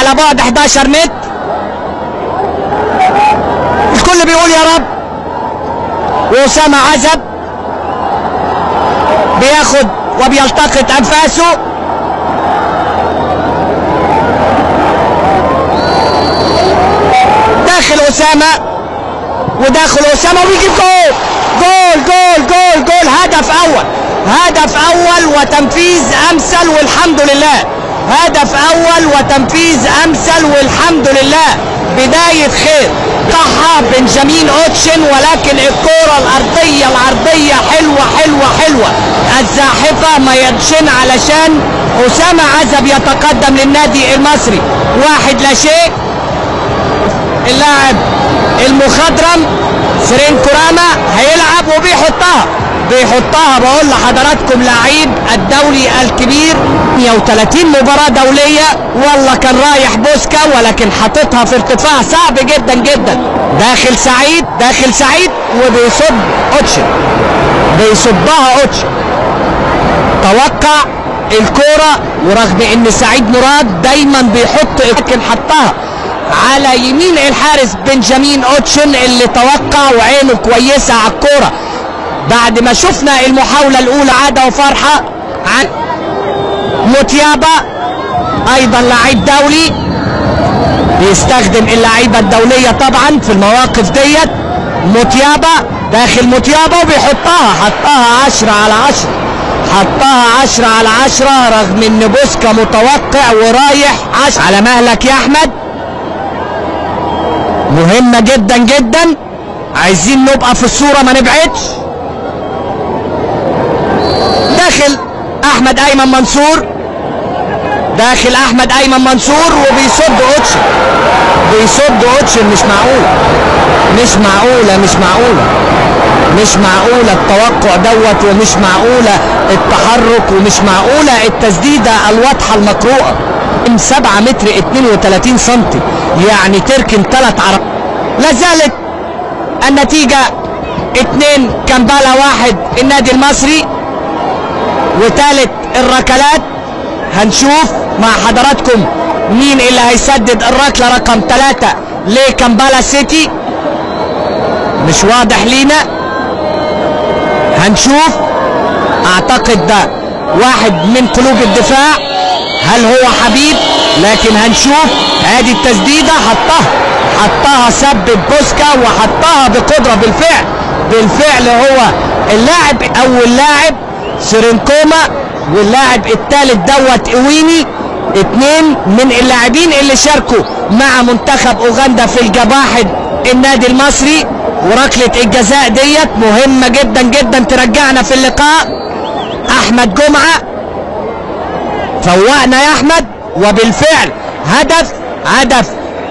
على بعد 11 متر. الكل بيقول يا رب. وأسامة عزب بياخد وبيلتقط أنفاسه. داخل أسامة وداخل أسامة وبيجيب جول جول جول جول جول. هدف أول، هدف أول وتنفيذ أمثل والحمد لله. هدف أول وتنفيذ أمثل والحمد لله. بداية خير. طحى بنجامين أوتشن، ولكن الكرة العرضية حلوة حلوة حلوة. الزاحفة ما يدشن علشان أسامة عزب يتقدم للنادي المصري 1-0. اللاعب المخضرم سيرين كوراما هيلعب وبيحطها بقول لحضراتكم لعيب الدولي الكبير. 130 مباراة دولية، والله كان رايح بوسكا ولكن حاططها في ارتفاع صعب جدا جدا. داخل سعيد وبيصد اوتشن، بيصدها اوتشن. توقع الكرة، ورغم ان سعيد مراد دايما بيحط لكن حطها على يمين الحارس بنجامين اوتشن اللي توقع وعينه كويسة على الكرة. بعد ما شفنا المحاولة الأولى عادة وفرحة عن موتيابا، أيضا لاعب دولي بيستخدم اللعيبة الدولية طبعا في المواقف ديت. موتيابا داخل موتيابا وبيحطها، حطها 10/10، حطها 10/10 رغم ان بوسكا متوقع ورايح 10. على مهلك يا احمد، مهمة جدا جدا، عايزين نبقى في الصورة ما نبعدش. داخل احمد ايمن منصور، داخل احمد ايمن منصور وبيصد اوتشن، بيصد اوتشن. مش معقولة مش معقولة مش معقولة مش معقولة التوقع دوت، ومش معقولة التحرك، ومش معقولة التسديدة الواضحة المقروءة. 7 متر 32 سنتي، يعني تركن 3 عرب. لا زالت النتيجة 2 كمبالا 1 النادي المصري. وثالث الركلات هنشوف مع حضراتكم مين اللي هيسدد الركلة رقم 3 لكمبالا سيتي. مش واضح لينا، هنشوف. اعتقد ده واحد من قلوب الدفاع، هل هو حبيب؟ لكن هنشوف. ادي التسديدة، حطها سبب بوسكا وحطها بقدرة. بالفعل هو اللاعب، اول لاعب سيرينكوما، واللاعب الثالث دوت اويني. 2 من اللاعبين اللي شاركوا مع منتخب اوغندا في الجباحة النادي المصري. وركلة الجزاء ديت مهمة جدا جدا ترجعنا في اللقاء. احمد جمعة فوقنا يا احمد، وبالفعل هدف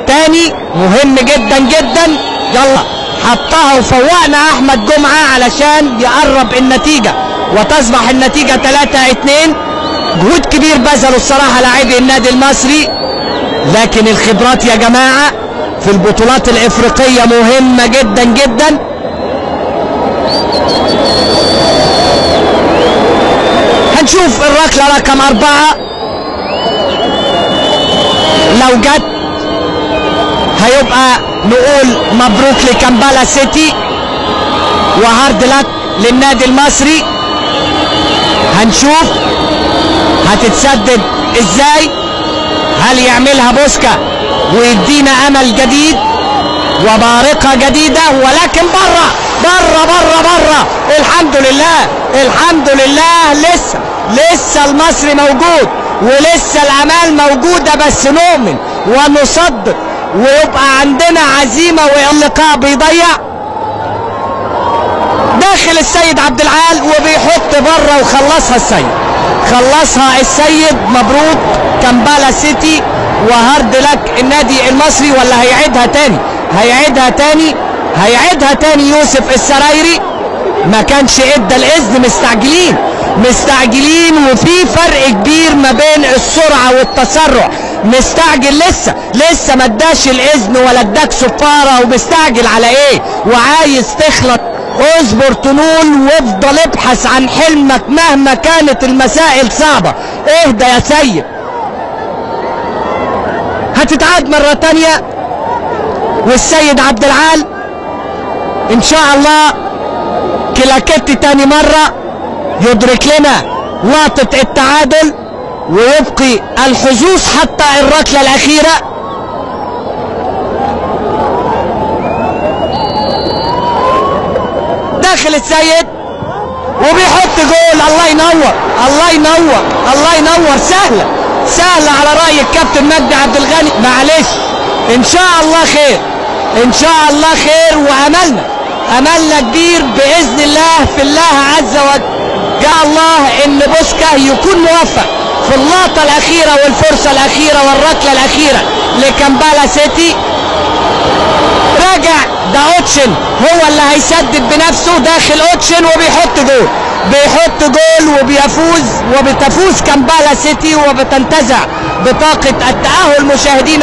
تاني مهم جدا جدا. يلا حطها وفوقنا احمد جمعة علشان يقرب النتيجة وتصبح النتيجة 3-2. جهود كبير بذلوا الصراحة لاعبي النادي المصري، لكن الخبرات يا جماعة في البطولات الافريقية مهمة جدا جدا. هنشوف الركلة رقم 4 لو جت هيبقى نقول مبروك لكمبالا سيتي وهارد لك للنادي المصري. هنشوف هتتسدد ازاي، هل يعملها بوسكا ويدينا امل جديد وبارقة جديدة، ولكن بره بره بره بره. الحمد لله لسه المصري موجود ولسه الامال موجودة، بس نؤمن ونصدق ويبقى عندنا عزيمة. واللقاء بيضيع. داخل السيد عبد العال وبيحط بره وخلصها السيد. مبروك كمبالا سيتي وهارد لك النادي المصري. ولا هيعيدها تاني يوسف السرايري. ما كانش ادى الاذن، مستعجلين وفي فرق كبير ما بين السرعة والتسرع. مستعجل لسه ما اداش الاذن ولا اداك صفارة، ومستعجل على ايه؟ وعايز تخلط. اصبر تنول وافضل ابحث عن حلمك مهما كانت المسائل صعبة. اهدى يا سيد. هتتعاد مرة تانية، والسيد عبد العال ان شاء الله كلاكيت تاني مرة يدرك لنا لقطة التعادل، ويبقي الحظوظ حتى الركلة الأخيرة. داخل السيد وبيحط جول. الله ينور الله ينور الله ينور. سهلة سهلة على رأي الكابتن مجدي عبد الغني. معلش ان شاء الله خير ان شاء الله خير، واملنا كبير باذن الله في الله عز وجل. جاء الله ان بوسكا يكون موفق في اللقطة الأخيرة والفرصة الأخيرة والركلة الأخيرة لكامبالا سيتي. راجع ده اوتشن هو اللي هيسدد بنفسه داخل اوتشن وبيحط جول، بيحط جول وبيفوز، وبتفوز كامبالا سيتي وبتنتزع بطاقة التأهل. مشاهدينا